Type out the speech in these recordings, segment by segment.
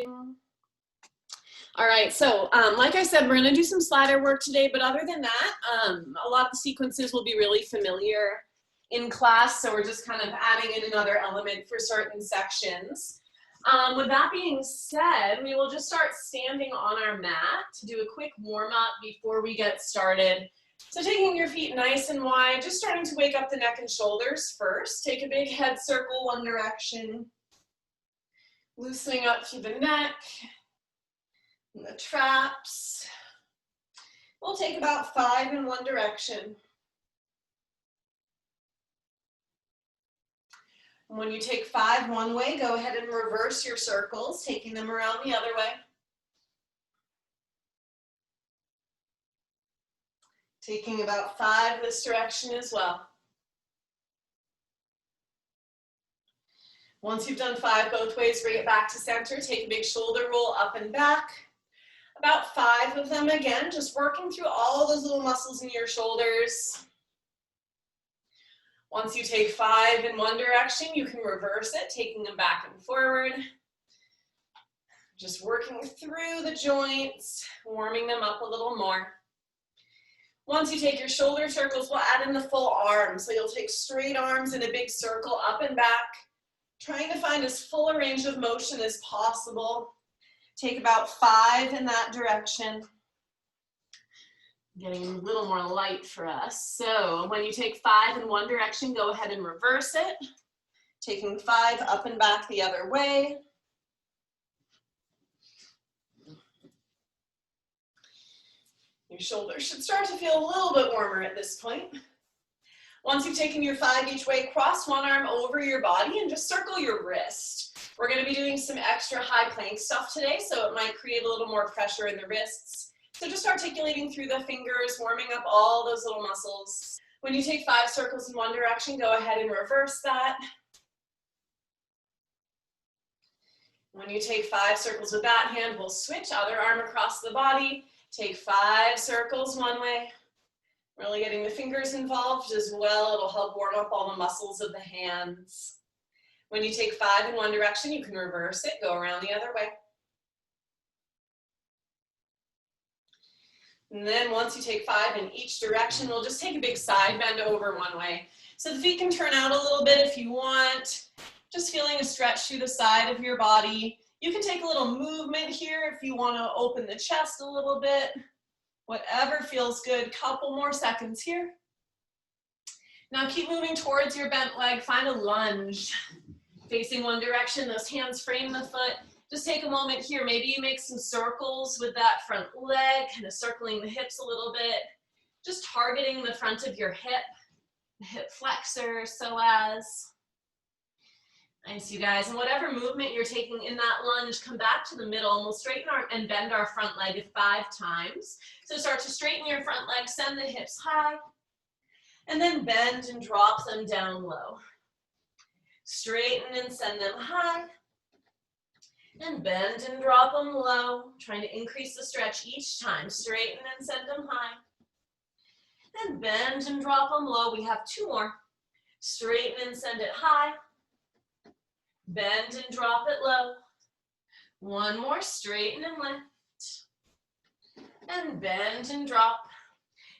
All right, so like I said, we're gonna do some slider work today, but other than that, a lot of the sequences will be really familiar in class, so we're just kind of adding in another element for certain sections. With that being said, we will just start standing on our mat to do a quick warm-up before we get started. So taking your feet nice and wide, just starting to wake up the neck and shoulders first. Take a big head circle one direction, loosening up through the neck, and the traps. We'll take about 5 in one direction. And when you take 5 one way, go ahead and reverse your circles, taking them around the other way. Taking about 5 this direction as well. Once you've done 5 both ways, bring it back to center. Take a big shoulder roll up and back. About 5 of them again, just working through all those little muscles in your shoulders. Once you take 5 in one direction, you can reverse it, taking them back and forward. Just working through the joints, warming them up a little more. Once you take your shoulder circles, we'll add in the full arm. So you'll take straight arms in a big circle up and back, trying to find as full a range of motion as possible. Take about 5 in that direction. Getting a little more light for us. So when you take 5 in one direction, go ahead and reverse it. Taking 5 up and back the other way. Your shoulders should start to feel a little bit warmer at this point. Once you've taken your 5 each way, cross one arm over your body and just circle your wrist. We're going to be doing some extra high plank stuff today, so it might create a little more pressure in the wrists. So just articulating through the fingers, warming up all those little muscles. When you take 5 circles in one direction, go ahead and reverse that. When you take 5 circles with that hand, we'll switch, other arm across the body. Take 5 circles one way. Really getting the fingers involved as well. It'll help warm up all the muscles of the hands. When you take 5 in one direction, you can reverse it, go around the other way. And then once you take 5 in each direction, we'll just take a big side bend over one way. So the feet can turn out a little bit if you want. Just feeling a stretch through the side of your body. You can take a little movement here if you want to open the chest a little bit. Whatever feels good. Couple more seconds here. Now keep moving towards your bent leg. Find a lunge. Facing one direction, those hands frame the foot. Just take a moment here. Maybe you make some circles with that front leg, kind of circling the hips a little bit. Just targeting the front of your hip, the hip flexor, psoas. Nice, you guys. And whatever movement you're taking in that lunge, come back to the middle and we'll straighten and bend our front leg 5 times. So start to straighten your front leg, send the hips high, and then bend and drop them down low. Straighten and send them high, and bend and drop them low, trying to increase the stretch each time. Straighten and send them high, and bend and drop them low. We have 2 more. Straighten and send it high, bend and drop it low. 1 more, straighten and lift, and bend and drop.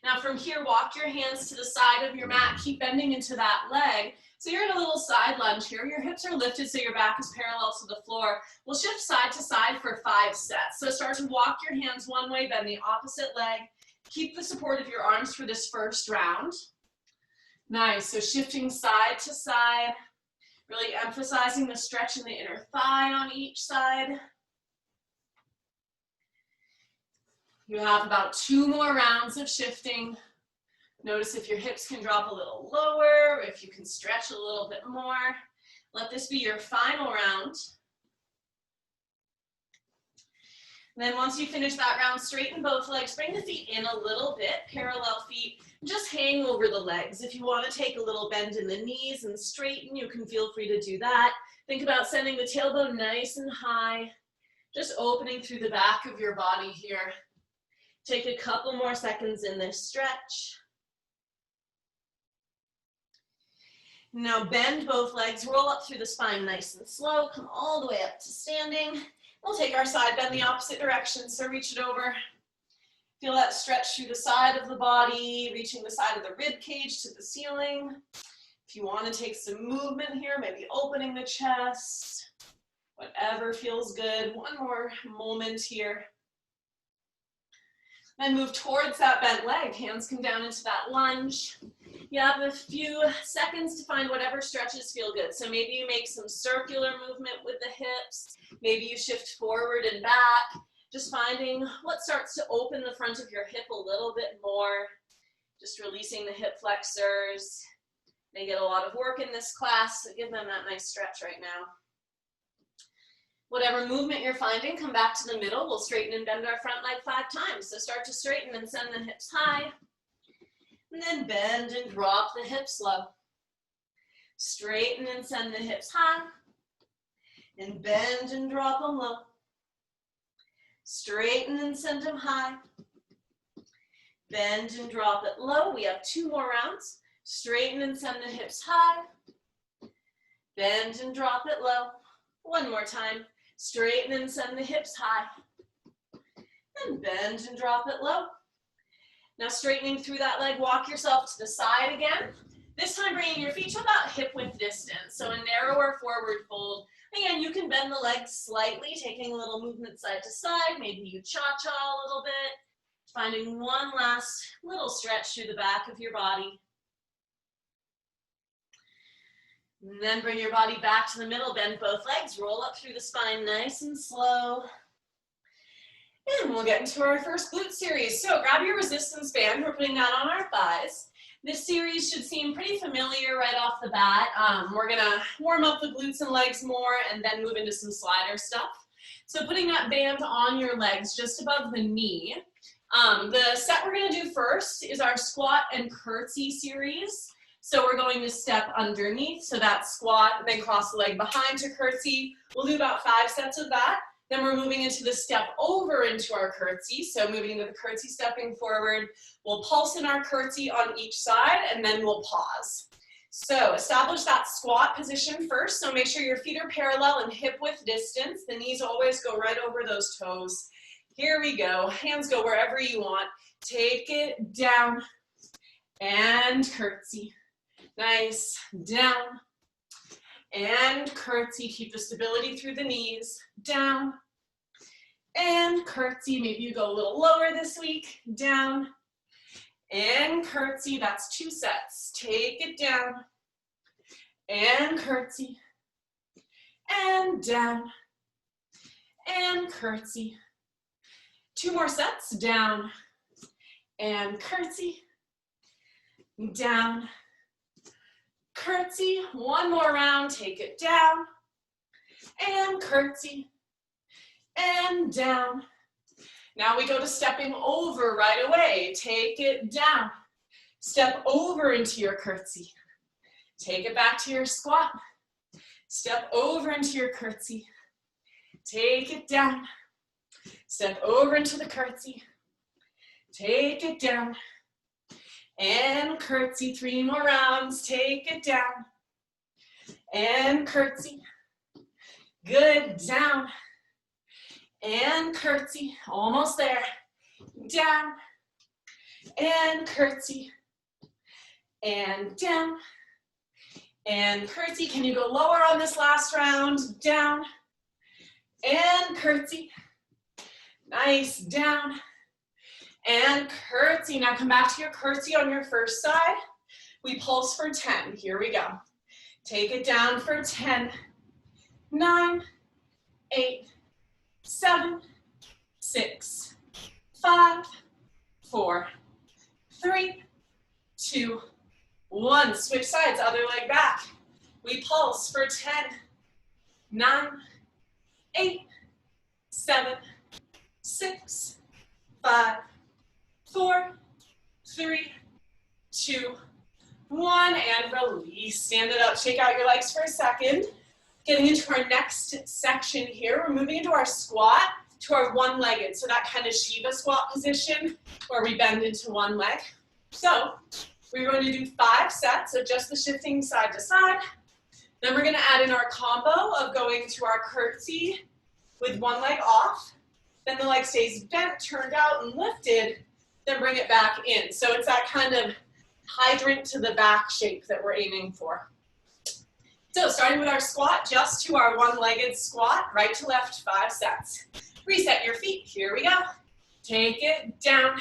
Now from here, walk your hands to the side of your mat. Keep bending into that leg. So you're in a little side lunge here. Your hips are lifted so your back is parallel to the floor. We'll shift side to side for 5 sets. So start to walk your hands one way, bend the opposite leg. Keep the support of your arms for this first round. Nice, so shifting side to side, really emphasizing the stretch in the inner thigh on each side. You have about 2 more rounds of shifting. Notice if your hips can drop a little lower, if you can stretch a little bit more. Let this be your final round. And then once you finish that round, straighten both legs, bring the feet in a little bit, parallel feet, just hang over the legs. If you want to take a little bend in the knees and straighten, you can feel free to do that. Think about sending the tailbone nice and high, just opening through the back of your body here. Take a couple more seconds in this stretch. Now bend both legs, roll up through the spine nice and slow, come all the way up to standing. We'll take our side bend the opposite direction, so reach it over. Feel that stretch through the side of the body, reaching the side of the rib cage to the ceiling. If you want to take some movement here, maybe opening the chest, whatever feels good. One more moment here. Then move towards that bent leg. Hands come down into that lunge. You have a few seconds to find whatever stretches feel good. So maybe you make some circular movement with the hips. Maybe you shift forward and back. Just finding what starts to open the front of your hip a little bit more. Just releasing the hip flexors. They get a lot of work in this class, so give them that nice stretch right now. Whatever movement you're finding, come back to the middle. We'll straighten and bend our front leg 5 times. So start to straighten and send the hips high. And then bend and drop the hips low. Straighten and send the hips high. And bend and drop them low. Straighten and send them high. Bend and drop it low. We have 2 more rounds. Straighten and send the hips high. Bend and drop it low. One more time. Straighten and send the hips high. And bend and drop it low. Now straightening through that leg, walk yourself to the side again. This time bringing your feet to about hip width distance. So a narrower forward fold. Again, you can bend the legs slightly, taking a little movement side to side. Maybe you cha-cha a little bit. Finding one last little stretch through the back of your body. And then bring your body back to the middle, bend both legs, roll up through the spine nice and slow. And we'll get into our first glute series. So grab your resistance band, we're putting that on our thighs. This series should seem pretty familiar right off the bat. We're gonna warm up the glutes and legs more and then move into some slider stuff. So putting that band on your legs just above the knee. The set we're gonna do first is our squat and curtsy series. So we're going to step underneath, so that's squat, and then cross the leg behind to curtsy. We'll do about 5 sets of that. Then we're moving into the step over into our curtsy. So moving into the curtsy, stepping forward. We'll pulse in our curtsy on each side, and then we'll pause. So establish that squat position first. So make sure your feet are parallel and hip width distance. The knees always go right over those toes. Here we go. Hands go wherever you want. Take it down and curtsy. Nice, down, and curtsy. Keep the stability through the knees, down, and curtsy. Maybe you go a little lower this week, down, and curtsy. That's 2 sets. Take it down, and curtsy, and down, and curtsy. 2 more sets, down, and curtsy, down, curtsy. 1 more round, take it down, and curtsy, and down. Now we go to stepping over right away. Take it down, step over into your curtsy. Take it back to your squat. Step over into your curtsy. Take it down, step over into the curtsy. Take it down, and curtsy. 3 more rounds. Take it down and curtsy. Good. Down and curtsy. Almost there. Down and curtsy. And down and curtsy. Can you go lower on this last round? Down and curtsy. Nice. Down and curtsy. Now come back to your curtsy on your first side. We pulse for 10. Here we go. Take it down for 10, 9, 8, 7, 6, 5, 4, 3, 2, 1. Switch sides, other leg back. We pulse for 10, 9, 8, 7, 6, 5, 4, 3, 2, 1, and release. Stand it up, shake out your legs for a second. Getting into our next section here, we're moving into our squat to our one-legged, so that kind of Shiva squat position where we bend into one leg. So we're going to do 5 sets of just the shifting side to side. Then we're going to add in our combo of going to our curtsy with one leg off, then the leg stays bent, turned out, and lifted, then bring it back in. So it's that kind of hydrant to the back shape that we're aiming for. So starting with our squat, just to our one-legged squat, right to left, 5 sets. Reset your feet, here we go. Take it down,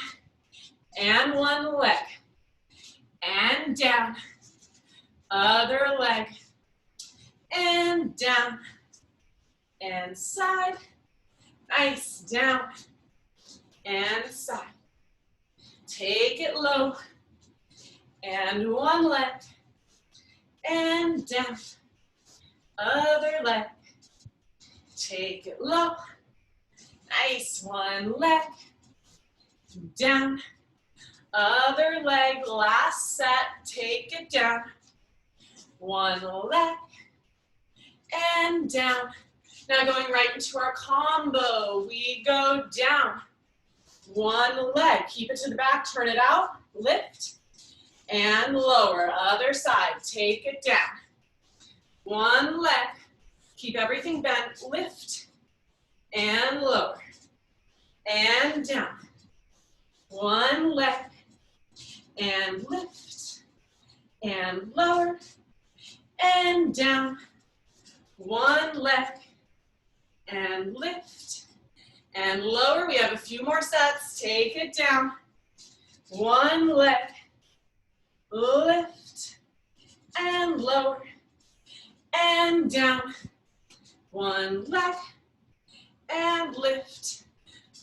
and one leg, and down, other leg, and down, and side, nice, down, and side. Take it low, and one leg, and down, other leg, take it low, nice, one leg, down, other leg, last set, take it down, one leg, and down. Now going right into our combo, we go down, one leg, keep it to the back, turn it out, lift, and lower, other side, take it down, one leg, keep everything bent, lift, and lower, and down, one leg, and lift, and lower, and down, one leg, and lift, and lower. We have a few more sets, take it down, one leg, lift, and lower, and down, one leg, and lift,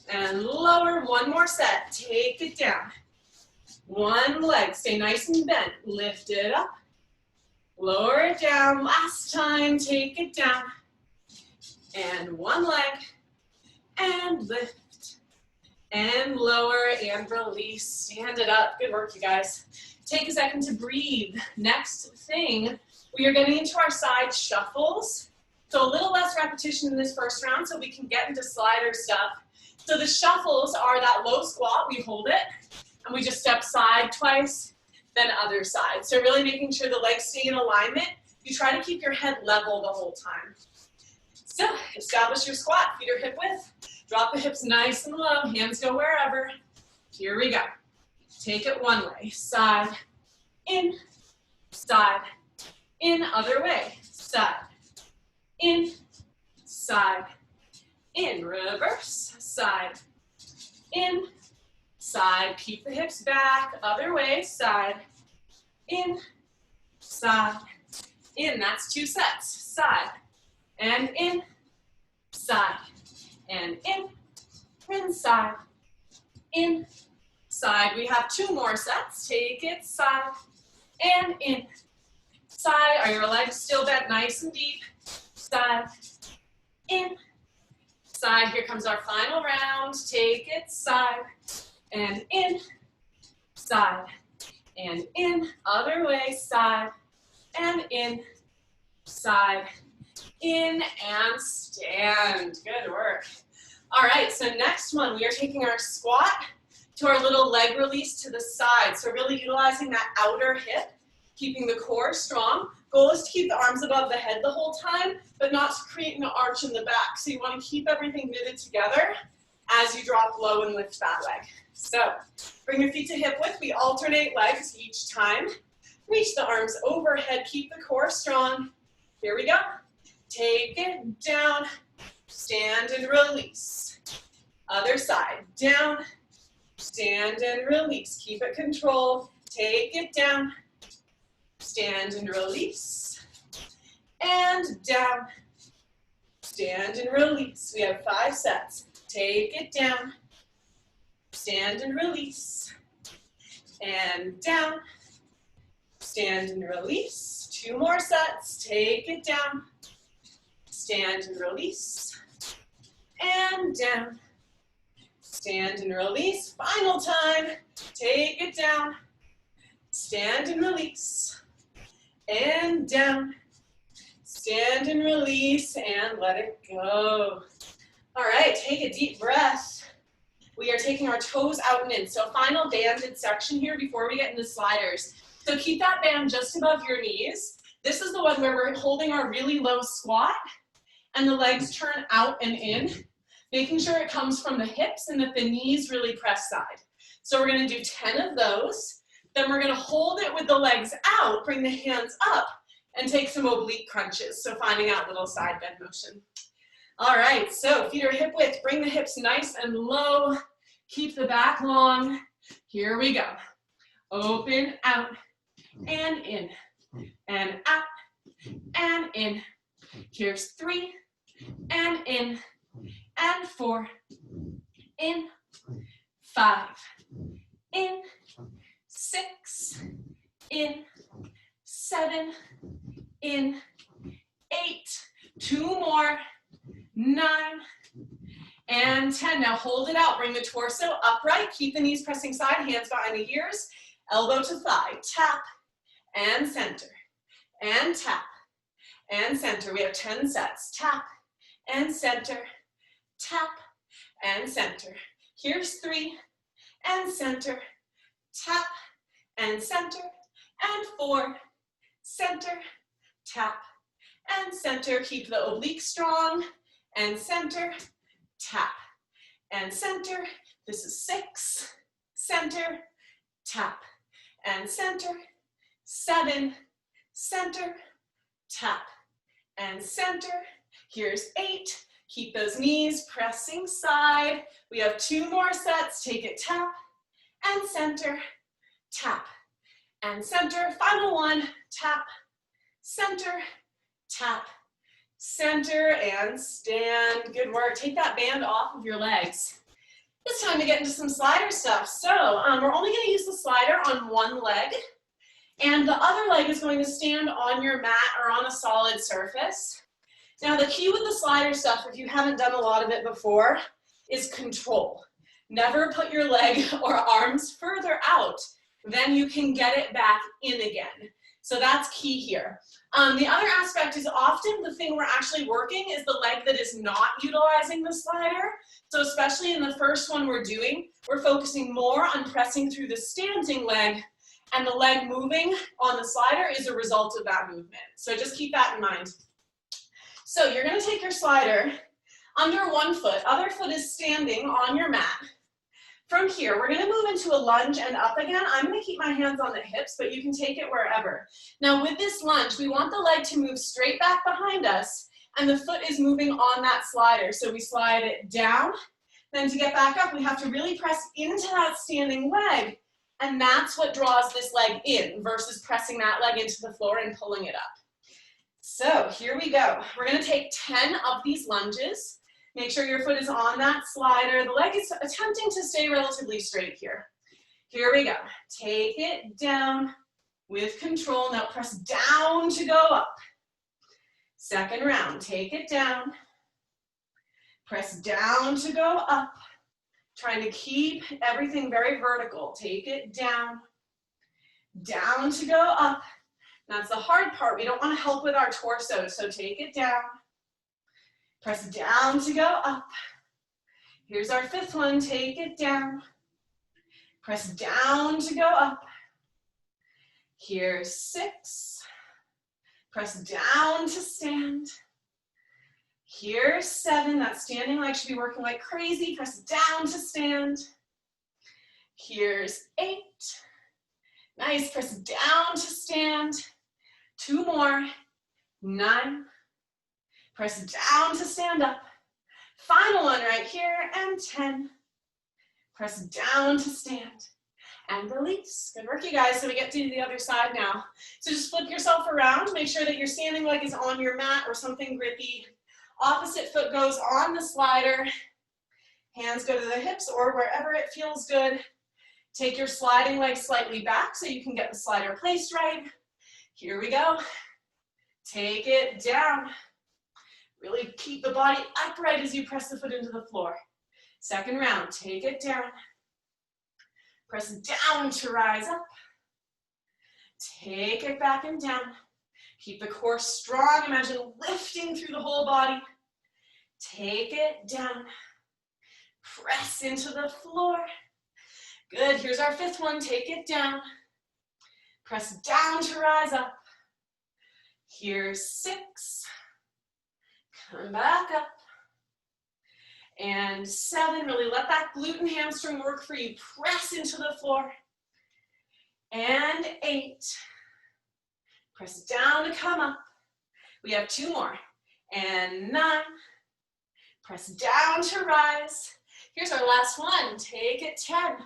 and lower. One more set, take it down, one leg, stay nice and bent, lift it up, lower it down, last time, take it down, and one leg, and lift, and lower, and release, stand it up. Good work, you guys. Take a second to breathe. Next thing, we are getting into our side shuffles. So a little less repetition in this first round so we can get into slider stuff. So the shuffles are that low squat, we hold it, and we just step side twice, then other side. So really making sure the legs stay in alignment. You try to keep your head level the whole time. So establish your squat, feet are hip width. Drop the hips nice and low, hands go wherever. Here we go. Take it one way, side, in, other way, side, in, reverse, side, in, side, keep the hips back, other way, side, in, that's 2 sets, side, and in, side, and in, side, in, side. We have 2 more sets, take it, side, and in, side. Are your legs still bent nice and deep? Side, in, side. Here comes our final round, take it, side, and in, side, and in, other way, side, and in, side, in, and stand. Good work. All right, so next one, we are taking our squat to our little leg release to the side. So really utilizing that outer hip, keeping the core strong. Goal is to keep the arms above the head the whole time, but not to create an arch in the back. So you want to keep everything knitted together as you drop low and lift that leg. So bring your feet to hip width. We alternate legs each time. Reach the arms overhead, keep the core strong. Here we go. Take it down, stand and release. Other side, down, stand and release. Keep it controlled. Take it down, stand and release. And down, stand and release. We have 5 sets. Take it down, stand and release. And down, stand and release. 2 more sets. Take it down, stand and release. And down, stand and release. Final time. Take it down, stand and release. And down, stand and release, and let it go. All right, take a deep breath. We are taking our toes out and in. So final banded section here before we get into sliders. So keep that band just above your knees. This is the one where we're holding our really low squat, and the legs turn out and in, making sure it comes from the hips and that the knees really press side. So we're gonna do 10 of those. Then we're gonna hold it with the legs out, bring the hands up, and take some oblique crunches. So finding that little side bend motion. All right, so feet are hip width. Bring the hips nice and low. Keep the back long. Here we go. Open, out, and in, and out, and in. Here's 3, and in, and 4, in, 5, in, 6, in, 7, in, 8, 2 more, 9, and 10. Now hold it out. Bring the torso upright. Keep the knees pressing side, hands behind the ears, elbow to thigh. Tap and center, and tap and center. We have 10 sets. Tap and center, tap and center. Here's 3, and center, tap and center, and 4, center, tap and center. Keep the oblique strong, and center, tap and center. This is 6, center, tap and center, 7, center, tap and center. Here's 8. Keep those knees pressing side. We have 2 more sets. Take it, tap and center, tap and center. Final one, tap, center, tap, center, and stand. Good work. Take that band off of your legs. It's time to get into some slider stuff. So we're only going to use the slider on one leg, and the other leg is going to stand on your mat or on a solid surface. Now the key with the slider stuff, if you haven't done a lot of it before, is control. Never put your leg or arms further out than you can get it back in again. So that's key here. The other aspect is often the thing we're actually working is the leg that is not utilizing the slider. So especially in the first one we're doing, we're focusing more on pressing through the standing leg, and the leg moving on the slider is a result of that movement. So just keep that in mind. So you're gonna take your slider under one foot, other foot is standing on your mat. From here, we're gonna move into a lunge and up again. I'm gonna keep my hands on the hips, but you can take it wherever. Now with this lunge, we want the leg to move straight back behind us, and the foot is moving on that slider. So we slide it down, then to get back up, we have to really press into that standing leg, and that's what draws this leg in versus pressing that leg into the floor and pulling it up. So here we go. We're gonna take 10 of these lunges. Make sure your foot is on that slider. The leg is attempting to stay relatively straight here. Here we go. Take it down with control. Now press down to go up. Second round, take it down. Press down to go up. Trying to keep everything very vertical. Take it down. Down to go up. That's the hard part. We don't want to help with our torso, so take it down. Press down to go up. Here's our 5th one. Take it down. Press down to go up. Here's 6. Press down to stand. Here's 7. That standing leg should be working like crazy. Press down to stand. Here's 8. Nice. Press down to stand. 2 more. 9. Press down to stand up. Final one right here, and 10. Press down to stand. And release. Good work, you guys. So we get to the other side now. So just flip yourself around. Make sure that your standing leg is on your mat or something grippy. Opposite foot goes on the slider. Hands go to the hips or wherever it feels good. Take your sliding leg slightly back so you can get the slider placed right. Here we go. Take it down. Really keep the body upright as you press the foot into the floor. Second round, take it down. Press down to rise up. Take it back and down. Keep the core strong. Imagine lifting through the whole body. Take it down. Press into the floor. Good, here's our 5th one. Take it down. Press down to rise up. Here's 6. and back up. And 7, really let that glute and hamstring work for you. Press into the floor. And 8, press down to come up. We have 2 more. And 9, press down to rise. Here's our last one. Take it, 10.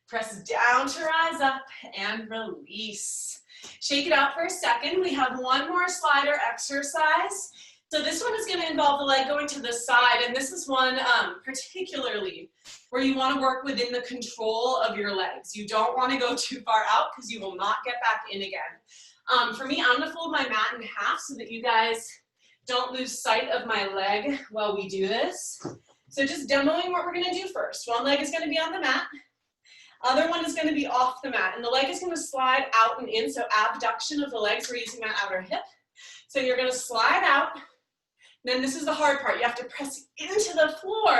Press down to rise up and release. Shake it out for a second. We have 1 more slider exercise. So this one is going to involve the leg going to the side, and this is one particularly where you want to work within the control of your legs. You don't want to go too far out because you will not get back in again. For me, I'm going to fold my mat in half so that you guys don't lose sight of my leg while we do this. So just demoing what we're going to do first. One leg is going to be on the mat. Other one is going to be off the mat, and the leg is going to slide out and in, so abduction of the legs, we're using that outer hip. So you're going to slide out. Then this is the hard part. You have to press into the floor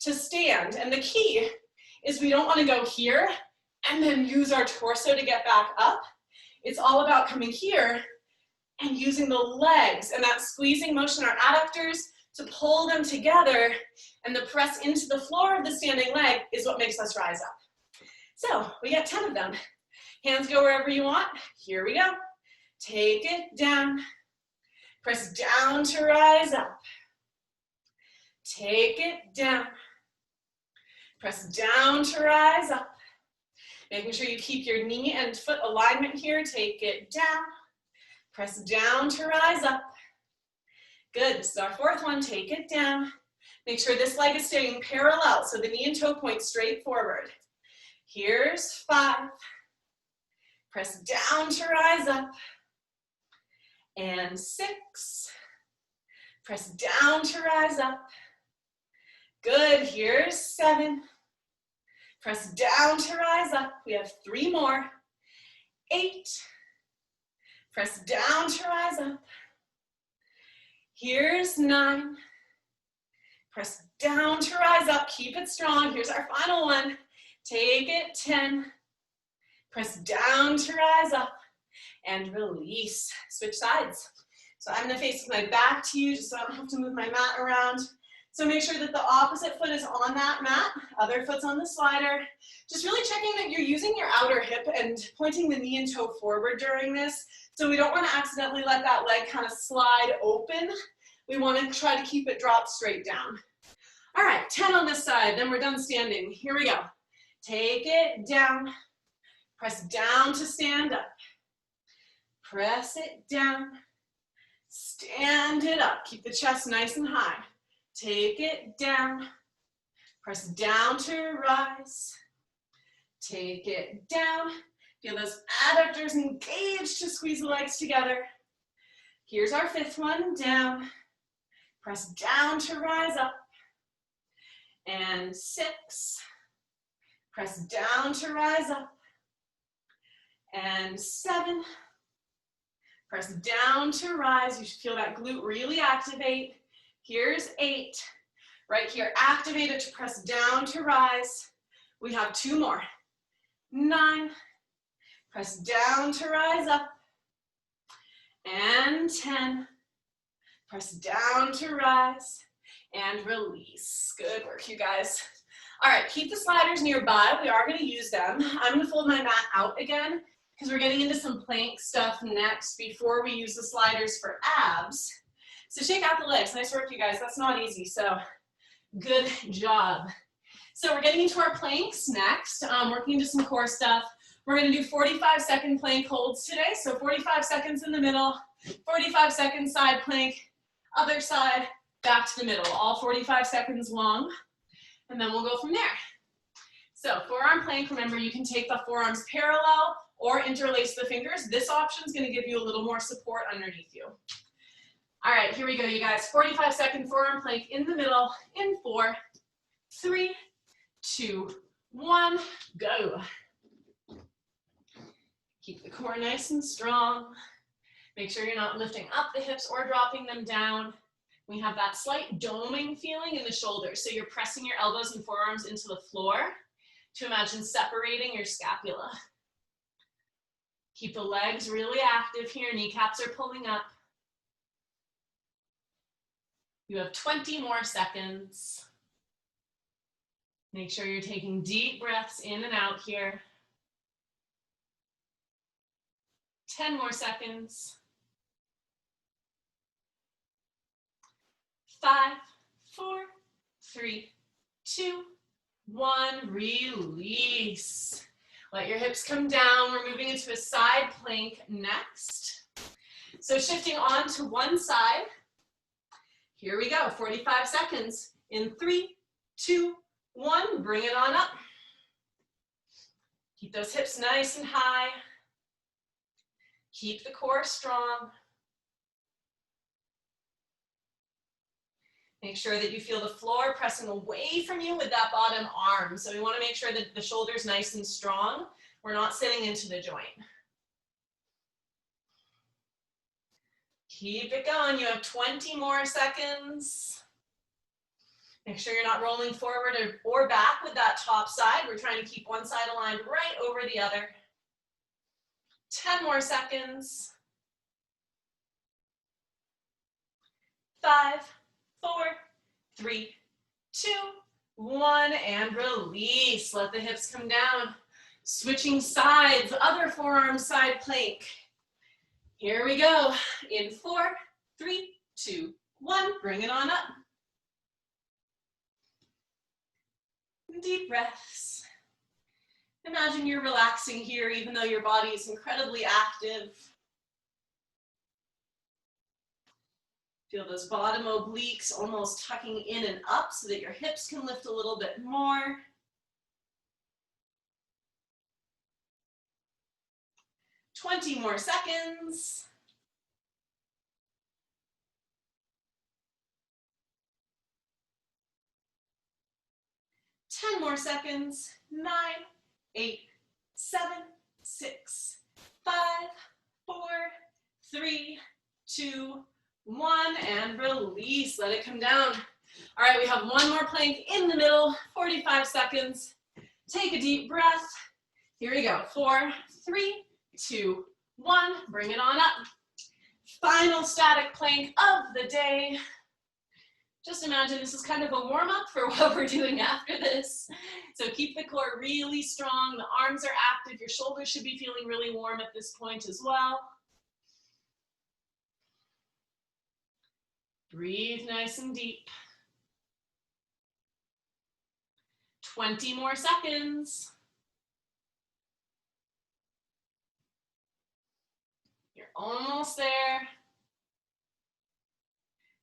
to stand. And the key is we don't want to go here and then use our torso to get back up. It's all about coming here and using the legs and that squeezing motion, our adductors, to pull them together, and the press into the floor of the standing leg is what makes us rise up. So we got 10 of them. Hands go wherever you want. Here we go. Take it down. Press down to rise up. Take it down. Press down to rise up. Making sure you keep your knee and foot alignment here. Take it down. Press down to rise up. Good. This is our 4th one. Take it down. Make sure this leg is staying parallel, so the knee and toe point straight forward. Here's 5. Press down to rise up. And 6. Press down to rise up. Good. Here's 7. Press down to rise up. We have 3 more. 8. Press down to rise up. Here's 9. Press down to rise up. Keep it strong. Here's our final one. Take it, 10. Press down to rise up and release. Switch sides. So I'm gonna face my back to you just so I don't have to move my mat around. So make sure that the opposite foot is on that mat, other foot's on the slider. Just really checking that you're using your outer hip and pointing the knee and toe forward during this. So we don't wanna accidentally let that leg kind of slide open. We wanna try to keep it dropped straight down. All right, 10 on this side, then we're done standing. Here we go. Take it down. Press down to stand up. Press it down. Stand it up. Keep the chest nice and high. Take it down. Press down to rise. Take it down. Feel those adductors engaged to squeeze the legs together. Here's our 5th one. Down. Press down to rise up. And 6. Press down to rise up. And 7. Press down to rise. You should feel that glute really activate. Here's 8. Right here, activate it to press down to rise. We have 2 more. 9. Press down to rise up. And 10. Press down to rise and release. Good work, you guys. All right, keep the sliders nearby. We are going to use them. I'm going to fold my mat out again because we're getting into some plank stuff next before we use the sliders for abs. So shake out the legs. Nice work, you guys. That's not easy, so good job. So we're getting into our planks next, working into some core stuff. We're going to do 45-second plank holds today. So 45 seconds in the middle, 45 seconds side plank, other side, back to the middle, all 45 seconds long. And then we'll go from there. So forearm plank, remember you can take the forearms parallel or interlace the fingers. This option is going to give you a little more support underneath you. All right, here we go, you guys. 45-second forearm plank in the middle in 4, 3, 2, 1, go. Keep the core nice and strong. Make sure you're not lifting up the hips or dropping them down. We have that slight doming feeling in the shoulders. So you're pressing your elbows and forearms into the floor to imagine separating your scapula. Keep the legs really active here. Kneecaps are pulling up. You have 20 more seconds. Make sure you're taking deep breaths in and out here. 10 more seconds. 5, 4, 3, 2, 1. Release. Let your hips come down. We're moving into a side plank next. So shifting on to one side. Here we go, 45 seconds. In 3, 2, 1, bring it on up. Keep those hips nice and high. Keep the core strong. Make sure that you feel the floor pressing away from you with that bottom arm. So we want to make sure that the shoulder's nice and strong. We're not sitting into the joint. Keep it going. You have 20 more seconds. Make sure you're not rolling forward or back with that top side. We're trying to keep one side aligned right over the other. 10 more seconds. 5, 4, 3, 2, 1, and release. Let the hips come down. Switching sides, other forearm side plank. Here we go. In 4, 3, 2, 1, bring it on up. Deep breaths. Imagine you're relaxing here even though your body is incredibly active. Feel those bottom obliques almost tucking in and up so that your hips can lift a little bit more. Twenty more seconds. 10 more seconds. 9, 8, 7, 6, 5, 4, 3, 2, 1, and release. Let it come down. All right, we have one more plank in the middle, 45 seconds. Take a deep breath. Here we go. 4, 3, 2, 1. Bring it on up. Final static plank of the day. Just imagine this is kind of a warm-up for what we're doing after this. So keep the core really strong. The arms are active. Your shoulders should be feeling really warm at this point as well. Breathe nice and deep. 20 more seconds. You're almost there.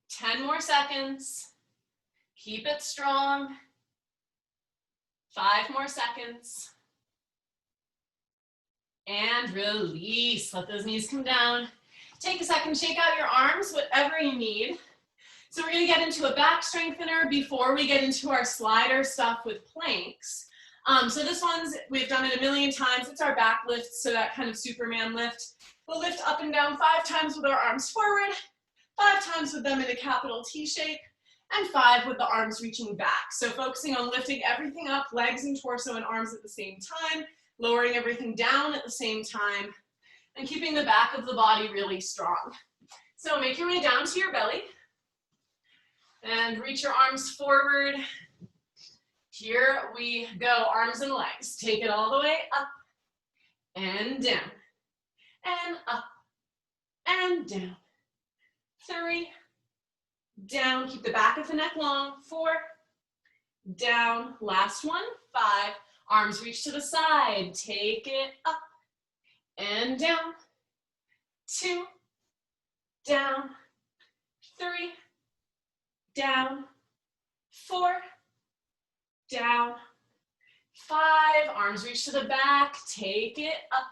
10 more seconds. Keep it strong. 5 more seconds. And release. Let those knees come down. Take a second, shake out your arms, whatever you need. So we're going to get into a back strengthener before we get into our slider stuff with planks. So this one's, we've done it a million times. It's our back lift, so that kind of Superman lift. We'll lift up and down 5 times with our arms forward, 5 times with them in a capital T shape, and 5 with the arms reaching back. So focusing on lifting everything up, legs and torso and arms at the same time, lowering everything down at the same time, and keeping the back of the body really strong. So make your way down to your belly, and reach your arms forward. Here we go, arms and legs. Take it all the way up, and down, and up, and down. 3, down, keep the back of the neck long. 4, down, last one. 5, arms reach to the side. Take it up and down. 2, down. 3, down. 4, down. 5, arms reach to the back. Take it up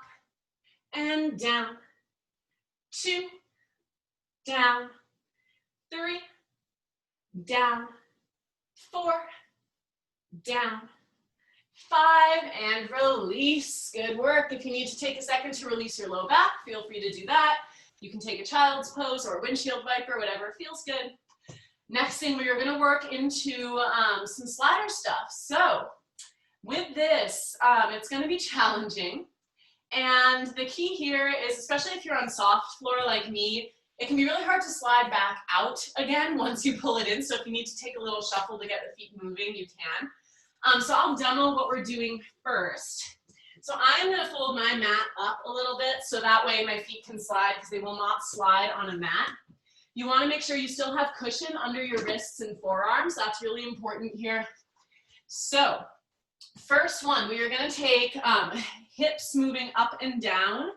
and down. 2, down. 3, down. 4, down. 5, and release. Good work. If you need to take a second to release your low back, feel free to do that. You can take a child's pose or a windshield wiper, whatever feels good. Next thing, we are going to work into some slider stuff. So with this, it's going to be challenging. And the key here is, especially if you're on soft floor like me, It can be really hard to slide back out again once you pull it in, so if you need to take a little shuffle to get the feet moving, you can. So I'll demo what we're doing first. So I'm gonna fold my mat up a little bit so that way my feet can slide because they will not slide on a mat. You wanna make sure you still have cushion under your wrists and forearms. That's really important here. So first one, we are gonna take hips moving up and down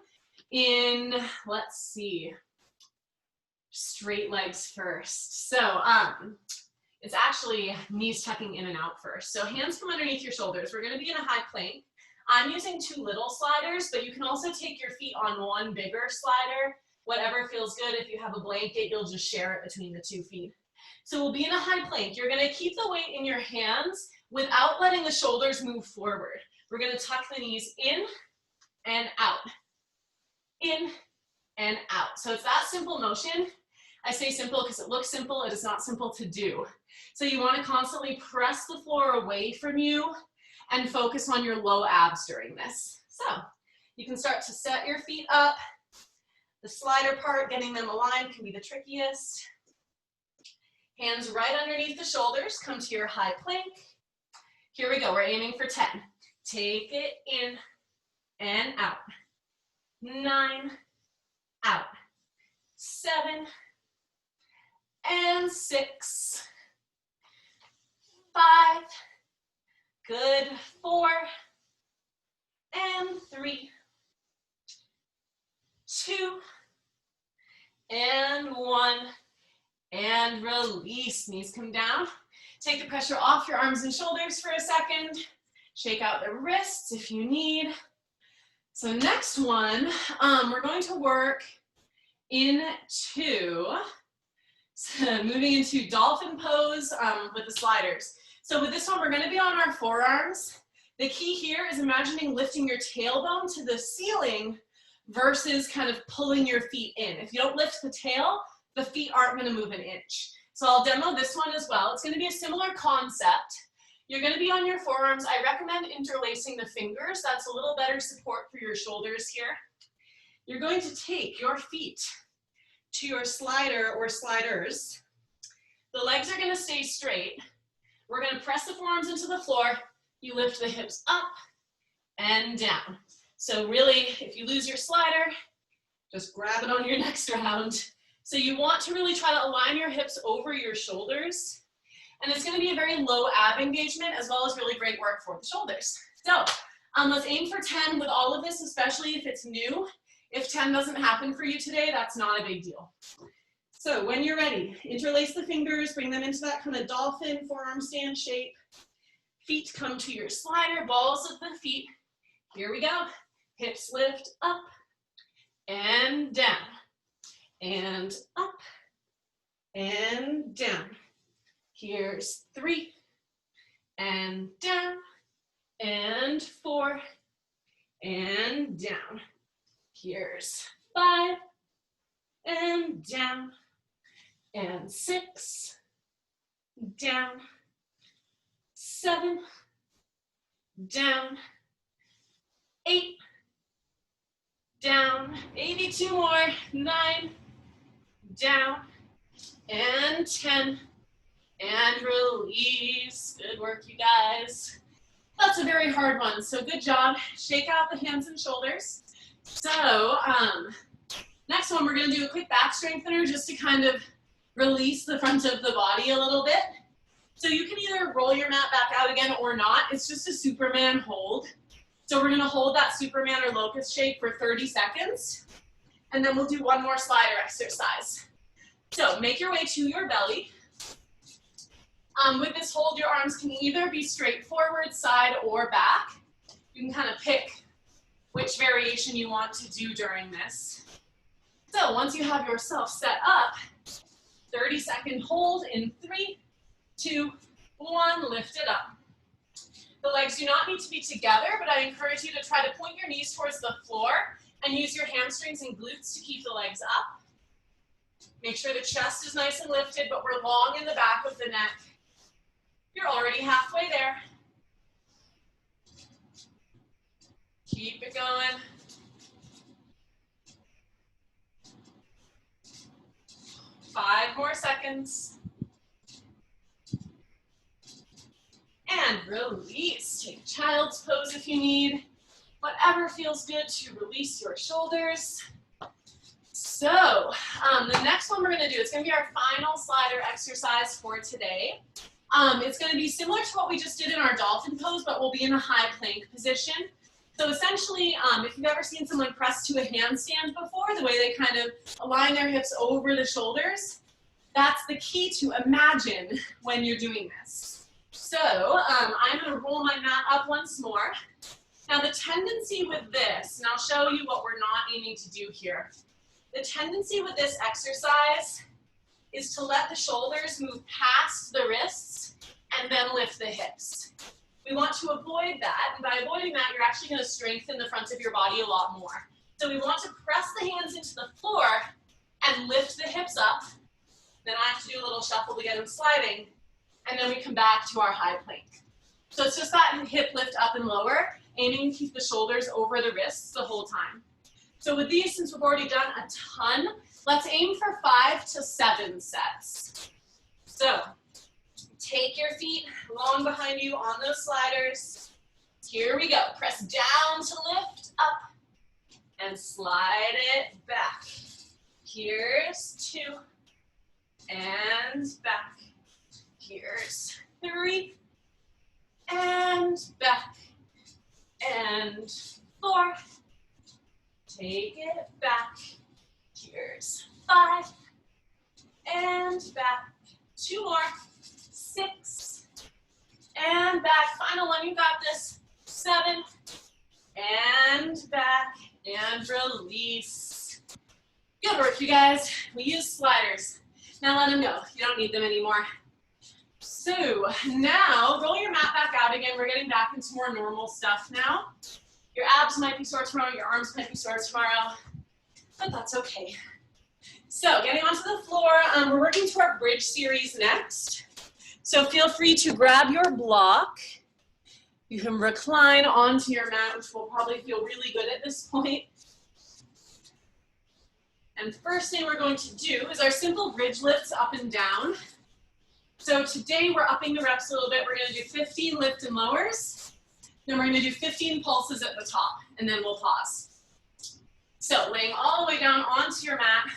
in, let's see, straight legs first. So it's actually knees tucking in and out first. So hands come underneath your shoulders. We're gonna be in a high plank. I'm using 2 little sliders, but you can also take your feet on 1 bigger slider, whatever feels good. If you have a blanket, you'll just share it between the 2 feet. So we'll be in a high plank. You're gonna keep the weight in your hands without letting the shoulders move forward. We're gonna tuck the knees in and out, in and out. So it's that simple motion. I say simple because it looks simple, it is not simple to do. So you wanna constantly press the floor away from you and focus on your low abs during this. So you can start to set your feet up. The slider part, getting them aligned, can be the trickiest. Hands right underneath the shoulders, come to your high plank. Here we go, we're aiming for 10. Take it in and out. 9, out. 7, and 6, 5, good, 4, and 3, 2, and 1, and release. Knees come down. Take the pressure off your arms and shoulders for a second. Shake out the wrists if you need. So next one, we're going to work into moving into dolphin pose with the sliders. So with this one, we're gonna be on our forearms. The key here is imagining lifting your tailbone to the ceiling versus kind of pulling your feet in. If you don't lift the tail, the feet aren't gonna move an inch. So I'll demo this one as well. It's gonna be a similar concept. You're gonna be on your forearms. I recommend interlacing the fingers. That's a little better support for your shoulders here. You're going to take your feet to your slider or sliders. The legs are gonna stay straight. We're gonna press the forearms into the floor. You lift the hips up and down. So really, if you lose your slider, just grab it on your next round. So you want to really try to align your hips over your shoulders. And it's gonna be a very low ab engagement as well as really great work for the shoulders. So let's aim for 10 with all of this, especially if it's new. If 10 doesn't happen for you today, that's not a big deal. So when you're ready, interlace the fingers, bring them into that kind of dolphin forearm stand shape. Feet come to your slider, balls of the feet. Here we go. Hips lift up and down, and up and down. Here's 3, and down, and 4, and down. Here's 5, and down, and 6, down, 7, down, 8, down, maybe 2 more, 9, down, and 10, and release. Good work, you guys. That's a very hard one, so good job. Shake out the hands and shoulders. So next one, we're gonna do a quick back strengthener just to kind of release the front of the body a little bit. So you can either roll your mat back out again or not. It's just a Superman hold. So we're gonna hold that Superman or locust shape for 30 seconds, and then we'll do one more slider exercise. So make your way to your belly. With this hold, your arms can either be straight forward, side, or back. You can kind of pick which variation you want to do during this. So once you have yourself set up, 30-second hold in 3, 2, 1, lift it up. The legs do not need to be together, but I encourage you to try to point your knees towards the floor and use your hamstrings and glutes to keep the legs up. Make sure the chest is nice and lifted, but we're long in the back of the neck. You're already halfway there. Keep it going. seconds. And release. Take child's pose if you need. Whatever feels good to release your shoulders. So the next one we're going to do, it's going to be our final slider exercise for today. It's going to be similar to what we just did in our dolphin pose, but we'll be in a high plank position. So essentially, if you've ever seen someone press to a handstand before, the way they kind of align their hips over the shoulders, that's the key to imagine when you're doing this. So I'm going to roll my mat up once more. Now the tendency with this, and I'll show you what we're not aiming to do here. The tendency with this exercise is to let the shoulders move past the wrists and then lift the hips. We want to avoid that, and by avoiding that, you're actually going to strengthen the front of your body a lot more. So we want to press the hands into the floor and lift the hips up. Then I have to do a little shuffle to get them sliding, and then we come back to our high plank. So it's just that hip lift up and lower, aiming to keep the shoulders over the wrists the whole time. So with these, since we've already done a ton, let's aim for 5 to 7 sets. So take your feet long behind you on those sliders. Here we go. Press down to lift up and slide it back. Here's 2 and back. Here's 3 and back. And 4. Take it back. Here's 5 and back. 2 more. 6 and back. Final one, you got this. 7 and back and release. Good work, you guys. We use sliders. Now let them go. You don't need them anymore. So now roll your mat back out again. We're getting back into more normal stuff now. Your abs might be sore tomorrow, your arms might be sore tomorrow, but that's okay. So getting onto the floor, we're working to our bridge series next. So feel free to grab your block. You can recline onto your mat, which will probably feel really good at this point. And first thing we're going to do is our simple bridge lifts up and down. So today we're upping the reps a little bit. We're going to do 15 lift and lowers. Then we're going to do 15 pulses at the top, and then we'll pause. So laying all the way down onto your mat.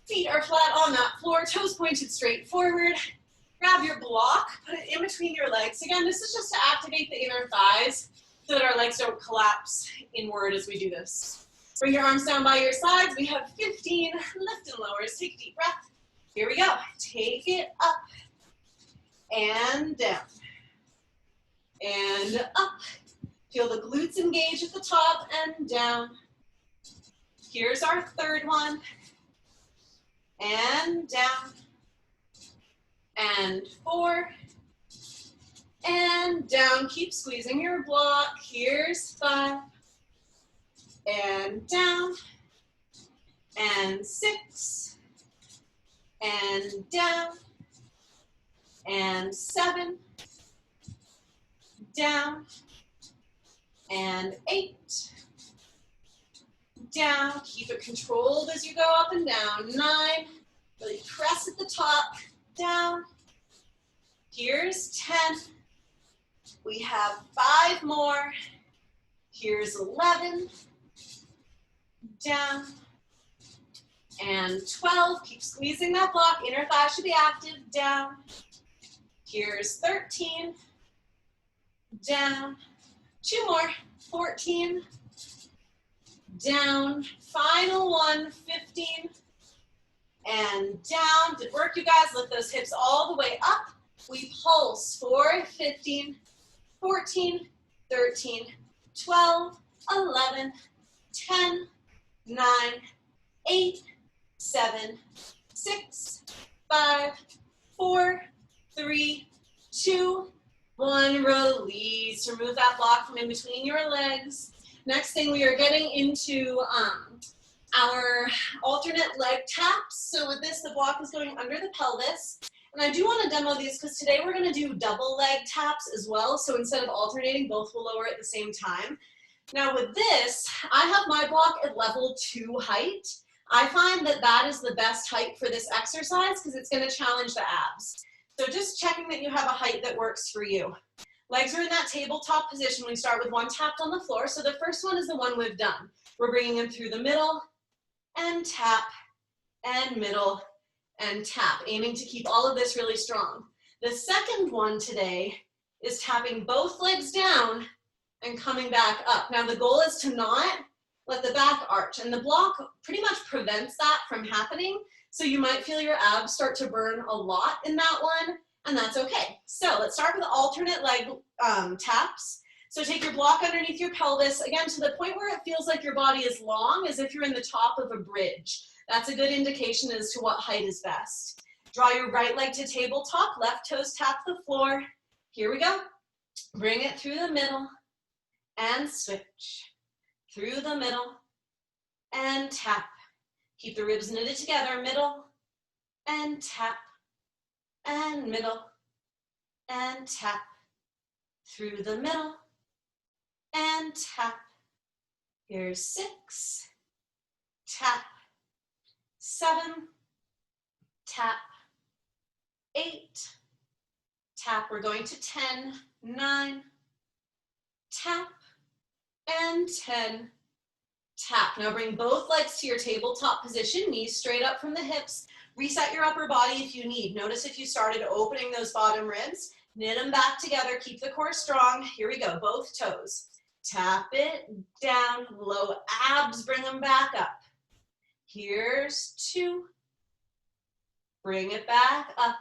Feet are flat on that floor, toes pointed straight forward. Grab your block, put it in between your legs. Again, this is just to activate the inner thighs so that our legs don't collapse inward as we do this. Bring your arms down by your sides. We have 15 lift and lowers. Take a deep breath. Here we go. Take it up and down. And up. Feel the glutes engage at the top and down. Here's our third one. And down. And 4. And down. Keep squeezing your block. Here's 5. And down. And 6. And down. And 7. Down, and 8, down, keep it controlled as you go up and down, 9, really press at the top, down, here's 10, we have 5 more, here's 11, down, and 12, keep squeezing that block, inner thigh should be active, down, here's 13, down, 2 more, 14, down, final one, 15, and down. Good work, you guys. Lift those hips all the way up. We pulse for 15, 14, 13, 12, 11, 10, 9, 8, 7, 6, 5, 4, 3, 2, 1, release. Remove that block from in between your legs. Next thing, we are getting into our alternate leg taps. So with this, the block is going under the pelvis. And I do want to demo these because today we're going to do double leg taps as well. So instead of alternating, both will lower at the same time. Now with this, I have my block at level 2 height. I find that that is the best height for this exercise because it's going to challenge the abs. So just checking that you have a height that works for you. Legs are in that tabletop position. We start with one tapped on the floor. So the first one is the one we've done. We're bringing them through the middle and tap and middle and tap, aiming to keep all of this really strong. The second one today is tapping both legs down and coming back up. Now the goal is to not let the back arch, and the block pretty much prevents that from happening. So you might feel your abs start to burn a lot in that one, and that's okay. So let's start with alternate leg taps. So take your block underneath your pelvis, again, to the point where it feels like your body is long, as if you're in the top of a bridge. That's a good indication as to what height is best. Draw your right leg to tabletop, left toes tap the floor. Here we go. Bring it through the middle and switch. Through the middle and tap. Keep the ribs knitted together, middle and tap, and middle and tap. Through the middle and tap. Here's 6, tap, 7, tap, 8, tap. We're going to 10, 9, tap, and 10, tap. Now bring both legs to your tabletop position, knees straight up from the hips. Reset your upper body if you need. Notice if you started opening those bottom ribs, knit them back together, keep the core strong. Here we go, both toes. Tap it down, low abs, bring them back up. Here's 2, bring it back up.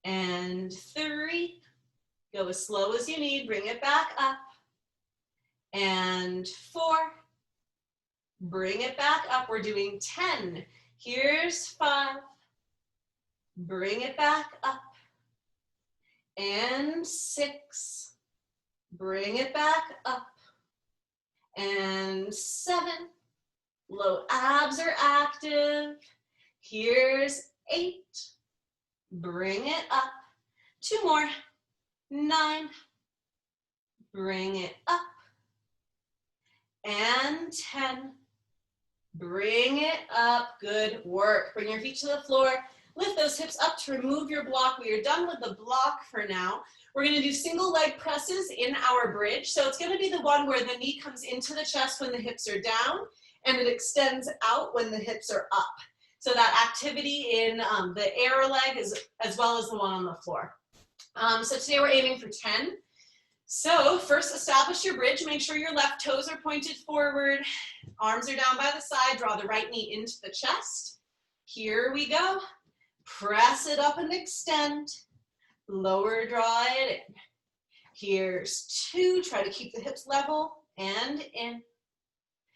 And 3, go as slow as you need, bring it back up. And 4, bring it back up. We're doing 10. Here's 5, bring it back up. And 6, bring it back up. And 7, low abs are active. Here's 8, bring it up. 2 more, 9, bring it up. And 10, bring it up. Good work. Bring your feet to the floor. Lift those hips up to remove your block. We are done with the block for now. We're going to do single leg presses in our bridge. So it's going to be the one where the knee comes into the chest when the hips are down and it extends out when the hips are up. So that activity in the air leg is as well as the one on the floor. So today we're aiming for 10. So first establish your bridge, make sure your left toes are pointed forward, arms are down by the side, draw the right knee into the chest. Here we go. Press it up and extend. Lower, draw it in. Here's 2, try to keep the hips level and in.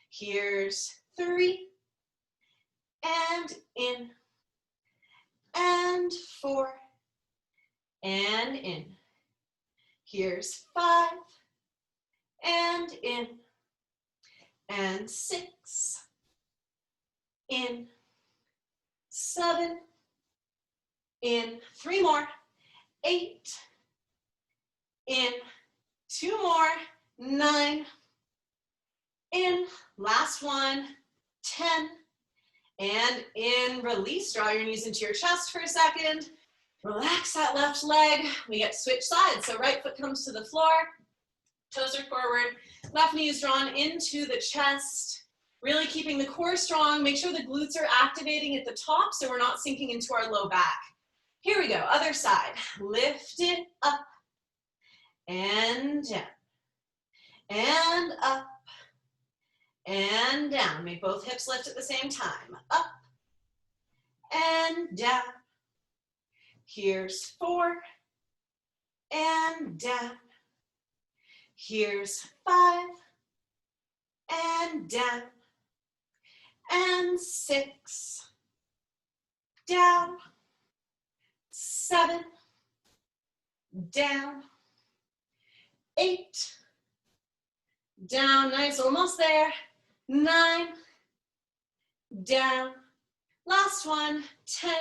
Here's 3 and in. And 4 and in. Here's 5 and in. And 6 in. 7 in. 3 more. 8 in. 2 more. 9 in. Last one. 10 and in. Release. Draw your knees into your chest for a second. Relax that left leg. We get switch sides. So right foot comes to the floor. Toes are forward. Left knee is drawn into the chest. Really keeping the core strong. Make sure the glutes are activating at the top so we're not sinking into our low back. Here we go. Other side. Lift it up and down. And up and down. Make both hips lift at the same time. Up and down. Here's 4 and down. Here's 5 and down. And 6 down. 7 down. 8 down. Nice, almost there. 9 down. Last one. 10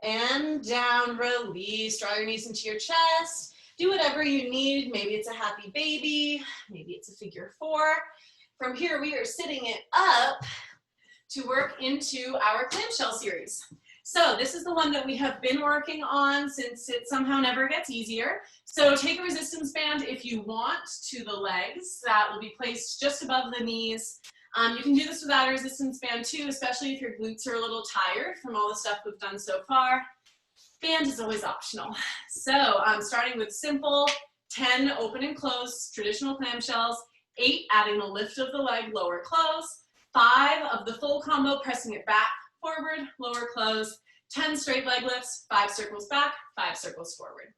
and down. Release. Draw your knees into your chest. Do whatever you need. Maybe it's a happy baby. Maybe it's a figure 4. From here, we are sitting it up. to work into our clamshell series. So this is the one that we have been working on since it somehow never gets easier. So take a resistance band if you want to the legs. That will be placed just above the knees. You can do this without a resistance band too, especially if your glutes are a little tired from all the stuff we've done so far. Band is always optional. So starting with simple 10 open and close traditional clamshells, 8 adding the lift of the leg, lower close, 5 of the full combo, pressing it back, forward, lower close, 10 straight leg lifts, 5 circles back, 5 circles forward.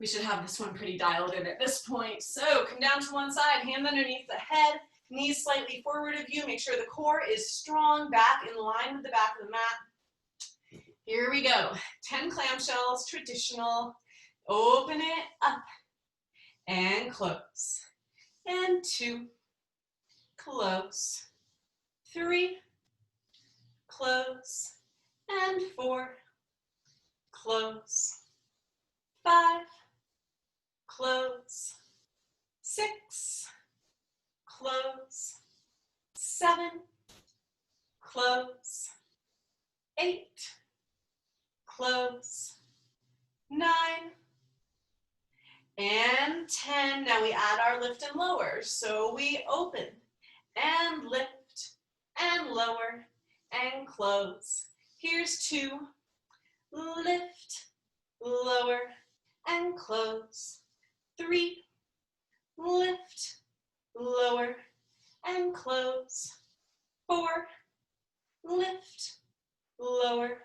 We should have this one pretty dialed in at this point. So come down to one side, hand underneath the head, knees slightly forward of you. Make sure the core is strong, back in line with the back of the mat. Here we go. 10 clamshells, traditional. Open it up and close. And 2, close. 3, close. And 4, close. 5, close. 6, close. 7, close. 8, close. 9, and 10. Now we add our lift and lower. So we open and lift and lower and close. Here's 2, lift, lower, and close. 3, lift, lower, and close. 4, lift, lower,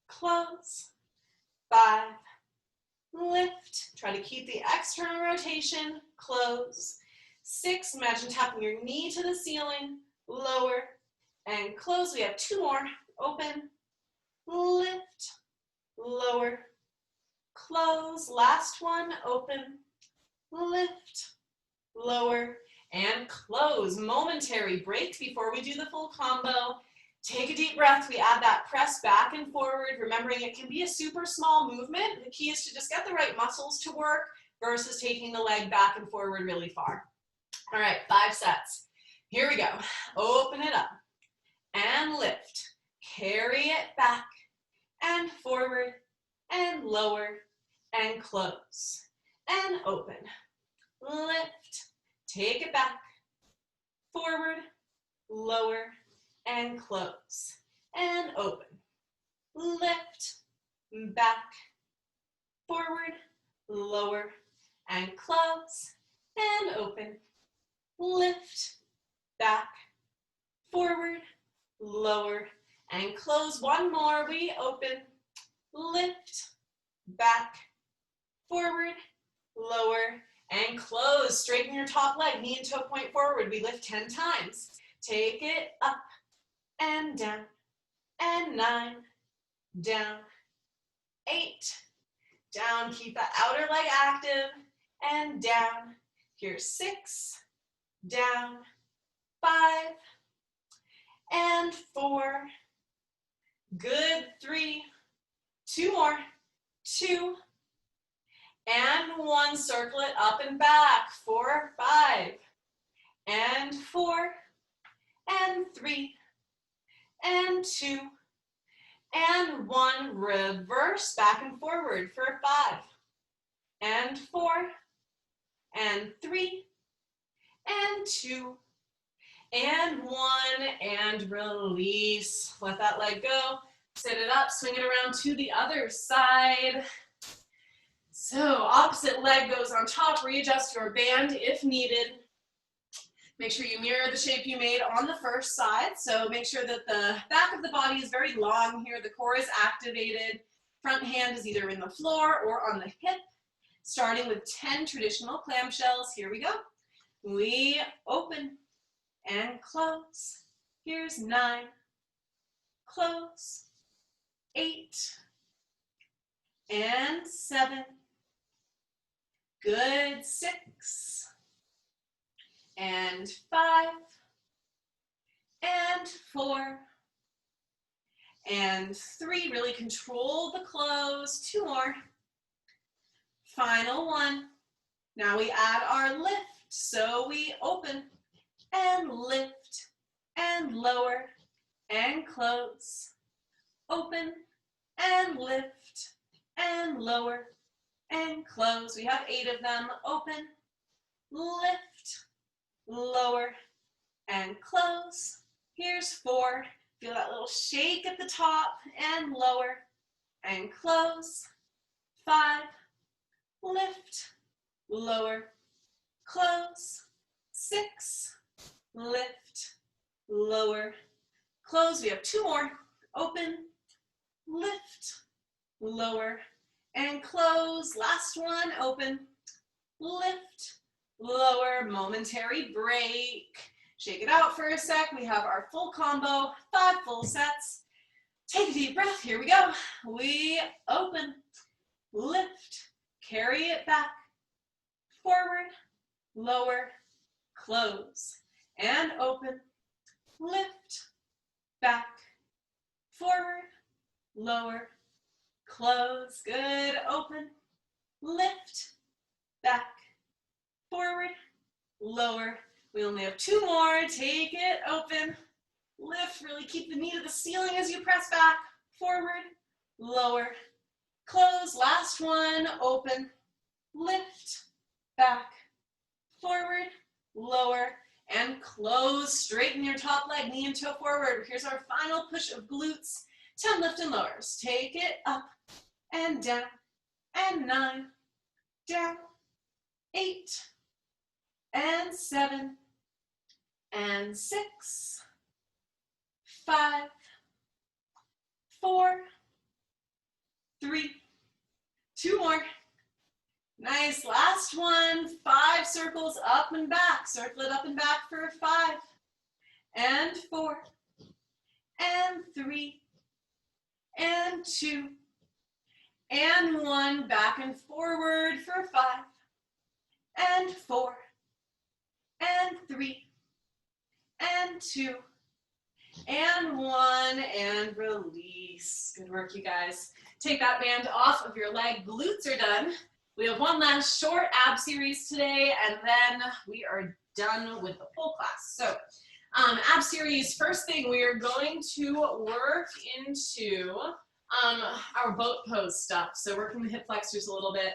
close. 5, lift, try to keep the external rotation, close. 6, imagine tapping your knee to the ceiling, lower, and close. We have 2 more, open, lift, lower, close. Last one, open, lift, lower, and close. Momentary break before we do the full combo. Take a deep breath. We add that press back and forward, remembering it can be a super small movement. The key is to just get the right muscles to work versus taking the leg back and forward really far. All right, 5 sets. Here we go. Open it up and lift. Carry it back and forward and lower and close and open. Lift, take it back, forward, lower, and close, and open. Lift, back, forward, lower, and close, and open. Lift, back, forward, lower, and close. One more, we open, lift, back, forward, lower, and close. Straighten your top leg, knee and toe point forward. We lift 10 times. Take it up and down, and 9, down, 8, down. Keep that outer leg active, and down. Here's 6, down, 5, and 4. Good, 3, 2 more, 2, and 1. Circle it up and back, 4, 5, and 4, and 3, and 2, and 1. Reverse back and forward for 5, and 4, and 3, and 2, and 1, and release. Let that leg go. Sit it up, swing it around to the other side. So opposite leg goes on top. Readjust your band if needed. Make sure you mirror the shape you made on the first side. So make sure that the back of the body is very long here. The core is activated. Front hand is either in the floor or on the hip. Starting with 10 traditional clamshells. Here we go. We open and close. Here's 9. Close. 8. And 7. Good. 6. And 5, and 4, and 3. Really control the close. 2 more. Final 1. Now we add our lift. So we open and lift and lower and close, open, and lift, and lower, and close. We have 8 of them. Open, lift, lower, and close. Here's 4. Feel that little shake at the top, and lower, and close. 5, lift, lower, close. 6, lift, lower, close. We have 2 more. Open, lift, lower, and close. Last one. Open, lift, lower. Momentary break. Shake it out for a sec. We have our full combo, 5 full sets. Take a deep breath. Here we go. We open, lift, carry it back, forward, lower, close, and open, lift, back, forward, lower, close. Good. Open, lift, back, forward, lower. We only have 2 more. Take it, open, lift, really keep the knee to the ceiling as you press back, forward, lower, close. Last one. Open, lift, back, forward, lower, and close. Straighten your top leg, knee and toe forward. Here's our final push of glutes. 10 lift and lowers. Take it up and down, and 9, down, 8, and 7, and 6, 5, 4, 3, 2 more. Nice. Last one. 5 circles up and back. Circle it up and back for 5, and 4, and 3, and 2, and 1. Back and forward for 5, and 4, and 3, and 2, and 1, and release. Good work, you guys. Take that band off of your leg. Glutes are done. We have one last short ab series today, and then we are done with the full class. So ab series, first thing, we are going to work into our boat pose stuff. So working the hip flexors a little bit.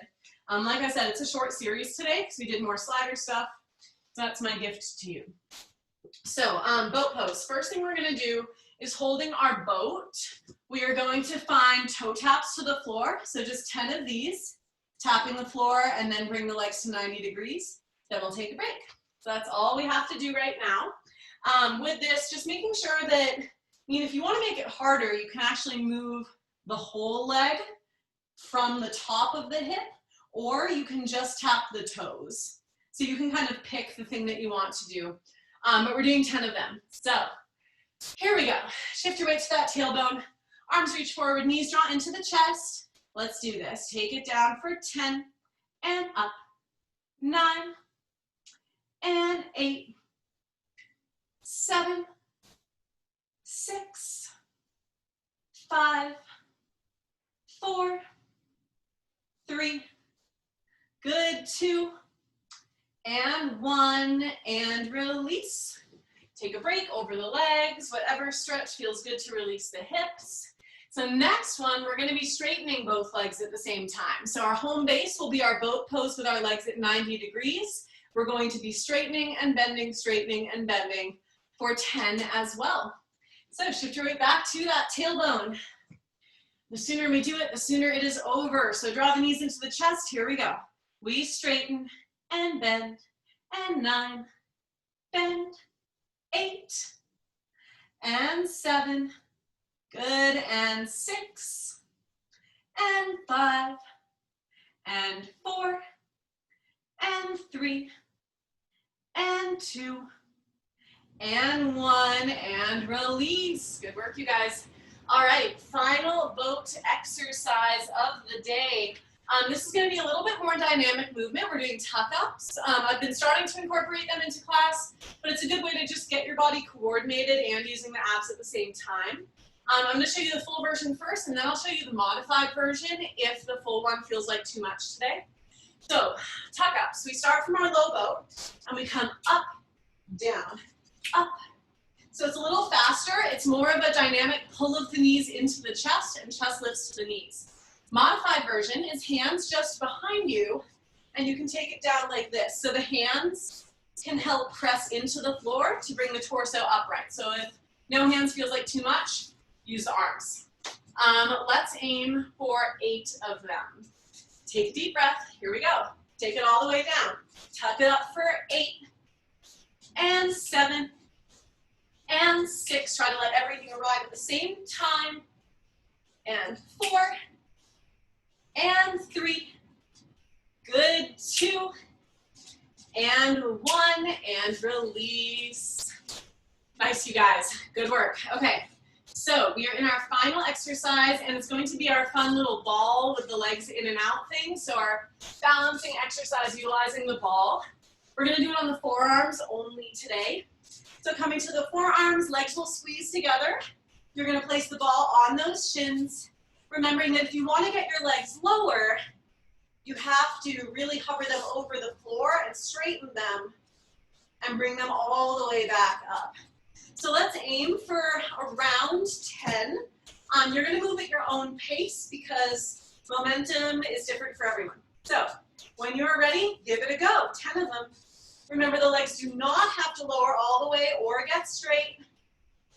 Like I said, it's a short series today because we did more slider stuff. So that's my gift to you. So boat pose. First thing we're going to do is holding our boat. We are going to find toe taps to the floor. So just 10 of these, tapping the floor, and then bring the legs to 90 degrees. Then we'll take a break. So that's all we have to do right now. With this, just making sure that, if you want to make it harder, you can actually move the whole leg from the top of the hip, or you can just tap the toes. So you can kind of pick the thing that you want to do. But we're doing 10 of them. So here we go. Shift your weight to that tailbone. Arms reach forward, knees draw into the chest. Let's do this. Take it down for 10 and up. 9 and 8. 7, 6, 5, 4, 3. Good. 2 and 1, and release. Take a break over the legs, whatever stretch feels good to release the hips. So next one, we're going to be straightening both legs at the same time. So our home base will be our boat pose with our legs at 90 degrees. We're going to be straightening and bending for 10 as well. So shift your weight back to that tailbone. The sooner we do it, the sooner it is over. So draw the knees into the chest. Here we go. We straighten and bend, and 9, bend, 8, and 7, good, and 6, and 5, and 4, and 3, and 2, and 1, and release. Good work, you guys. All right, final boat exercise of the day. This is going to be a little bit more dynamic movement. We're doing tuck-ups. I've been starting to incorporate them into class, but it's a good way to just get your body coordinated and using the abs at the same time. I'm going to show you the full version first, and then I'll show you the modified version if the full one feels like too much today. So, tuck-ups. We start from our low boat, and we come up, down, up. So it's a little faster. It's more of a dynamic pull of the knees into the chest and chest lifts to the knees. Modified version is hands just behind you, and you can take it down like this. So the hands can help press into the floor to bring the torso upright. So if no hands feels like too much, use the arms. Let's aim for 8 of them. Take a deep breath. Here we go. Take it all the way down. Tuck it up for 8 and 7 and 6. Try to let everything arrive at the same time. And 4 and 3. Good. 2 and 1 and release. Nice, you guys. Good work. Okay. So we are in our final exercise, and it's going to be our fun little ball with the legs in and out thing. So our balancing exercise utilizing the ball. We're going to do it on the forearms only today. So coming to the forearms, legs will squeeze together. You're going to place the ball on those shins, remembering that if you want to get your legs lower, you have to really hover them over the floor and straighten them and bring them all the way back up. So let's aim for around 10. You're going to move at your own pace because momentum is different for everyone. So when you're ready, give it a go. 10 of them. Remember, the legs do not have to lower all the way or get straight.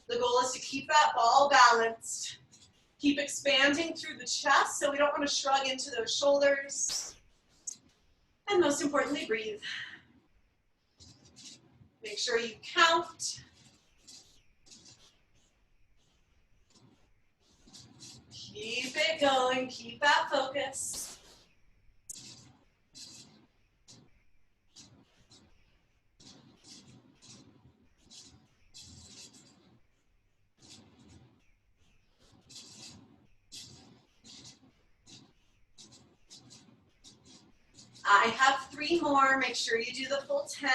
The goal is to keep that ball balanced. Keep expanding through the chest so we don't want to shrug into those shoulders. And most importantly, breathe. Make sure you count. Keep it going, keep that focus. I have 3 more, make sure you do the full 10.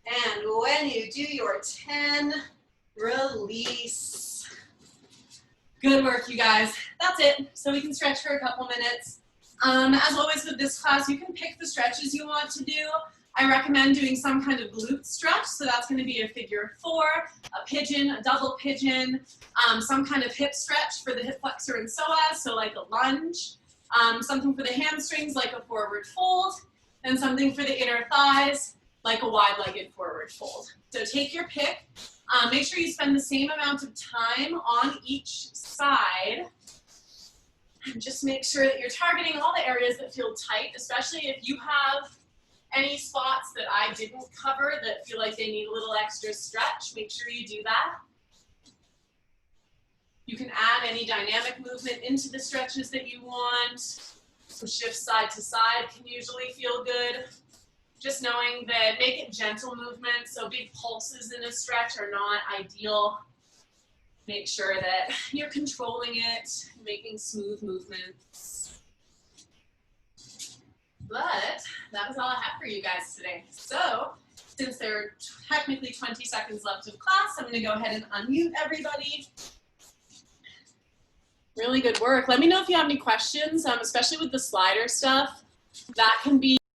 And when you do your 10, release. Good work, you guys. That's it. So we can stretch for a couple minutes. As always with this class, you can pick the stretches you want to do. I recommend doing some kind of glute stretch. So that's going to be a figure 4, a pigeon, a double pigeon, some kind of hip stretch for the hip flexor and psoas, so like a lunge, something for the hamstrings like a forward fold, and something for the inner thighs like a wide-legged forward fold. So take your pick. Make sure you spend the same amount of time on each side. And just make sure that you're targeting all the areas that feel tight, especially if you have any spots that I didn't cover that feel like they need a little extra stretch. Make sure you do that. You can add any dynamic movement into the stretches that you want. Some shifts side to side can usually feel good. Just knowing that make it gentle movement, so big pulses in a stretch are not ideal. Make sure that you're controlling it, making smooth movements. But that was all I have for you guys today. So since there are technically 20 seconds left of class, I'm going to go ahead and unmute everybody. Really good work. Let me know if you have any questions, especially with the slider stuff. That can be